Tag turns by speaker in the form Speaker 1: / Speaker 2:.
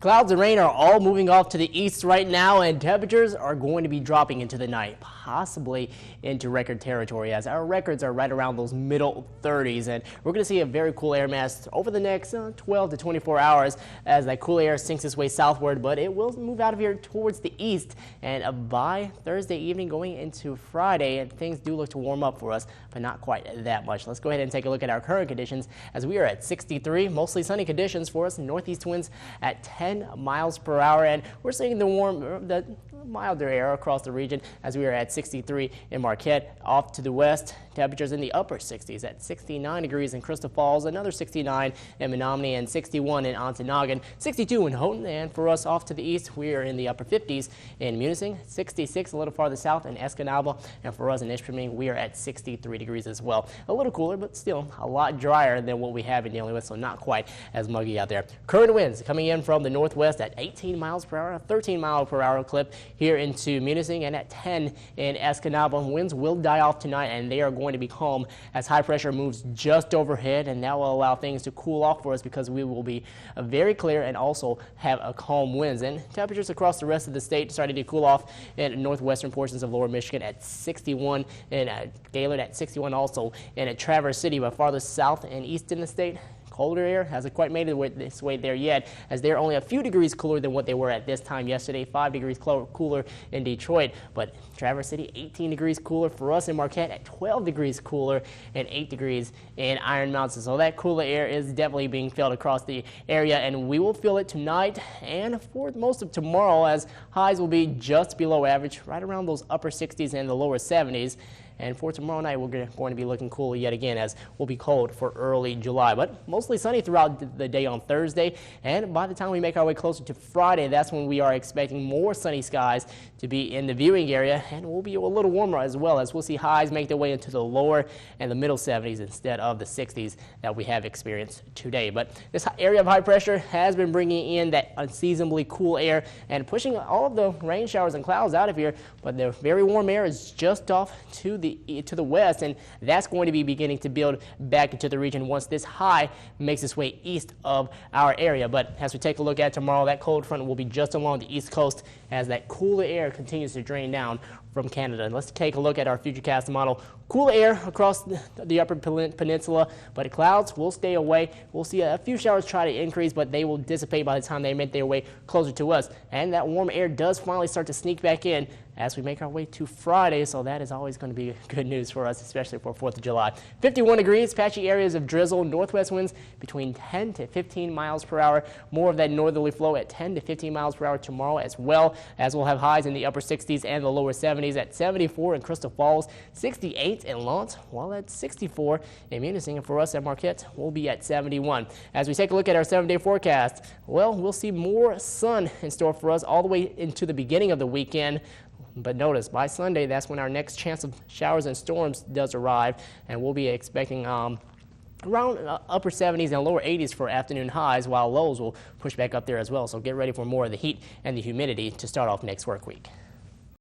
Speaker 1: Clouds and rain are all moving off to the east right now, and temperatures are going to be dropping into the night, possibly into record territory, as our records are right around those middle 30s. And we're going to see a very cool air mass over the next 12 to 24 hours as that cool air sinks its way southward, but it will move out of here towards the east. And by Thursday evening going into Friday, and things do look to warm up for us, but not quite that much. Let's go ahead and take a look at our current conditions as we are at 63, mostly sunny conditions for us, northeast winds at 10 miles per hour, and we're seeing the milder air across the region as we are at 63 in Marquette. Off to the west, temperatures in the upper 60s at 69 degrees in Crystal Falls, another 69 in Menominee, and 61 in Ontonagon, 62 in Houghton. And for us off to the east, we are in the upper 50s in Munising, 66 a little farther south in Escanaba, and for us in Ishpeming, we are at 63 degrees as well. A little cooler, but still a lot drier than what we have been dealing with, so not quite as muggy out there. Current winds coming in from the northwest at 18 miles per hour, a 13 mile per hour clip here into Munising, and at 10 in Escanaba. Winds will die off tonight, and they are going to be calm as high pressure moves just overhead, and that will allow things to cool off for us because we will be very clear and also have a calm winds. And temperatures across the rest of the state starting to cool off in northwestern portions of lower Michigan at 61, and Gaylord at 61 also, and at Traverse City, but farther south and east in the state, colder air hasn't quite made it this way there yet, as they're only a few degrees cooler than what they were at this time yesterday. 5 degrees cooler in Detroit, but Traverse City 18 degrees cooler for us in Marquette, at 12 degrees cooler and 8 degrees in Iron Mountain. So that cooler air is definitely being felt across the area, and we will feel it tonight and for most of tomorrow, as highs will be just below average, right around those upper 60s and the lower 70s. And for tomorrow night, we're going to be looking cool yet again, as we'll be cold for early July, but mostly sunny throughout the day on Thursday. And by the time we make our way closer to Friday, that's when we are expecting more sunny skies to be in the viewing area, and we'll be a little warmer as well, as we'll see highs make their way into the lower and the middle 70s instead of the 60s that we have experienced today. But this area of high pressure has been bringing in that unseasonably cool air and pushing all of the rain showers and clouds out of here, but the very warm air is just off to the west, and that's going to be beginning to build back into the region once this high makes its way east of our area. But as we take a look at tomorrow, that cold front will be just along the east coast as that cooler air continues to drain down from Canada. And let's take a look at our Futurecast model. Cool air across the upper peninsula, but clouds will stay away. We'll see a few showers try to increase, but they will dissipate by the time they make their way closer to us. And that warm air does finally start to sneak back in as we make our way to Friday, so that is always going to be good news for us, especially for 4th of July. 51 degrees, patchy areas of drizzle, northwest winds between 10 to 15 miles per hour. More of that northerly flow at 10 to 15 miles per hour tomorrow, as well as we'll have highs in the upper 60s and the lower 70s at 74 in Crystal Falls, 68 in Lount, while at 64 in Munising. And for us at Marquette, we'll be at 71. As we take a look at our 7-day forecast, well, we'll see more sun in store for us all the way into the beginning of the weekend. But notice, by Sunday, that's when our next chance of showers and storms does arrive, and we'll be expecting around upper 70s and lower 80s for afternoon highs, while lows will push back up there as well. So get ready for more of the heat and the humidity to start off next work week.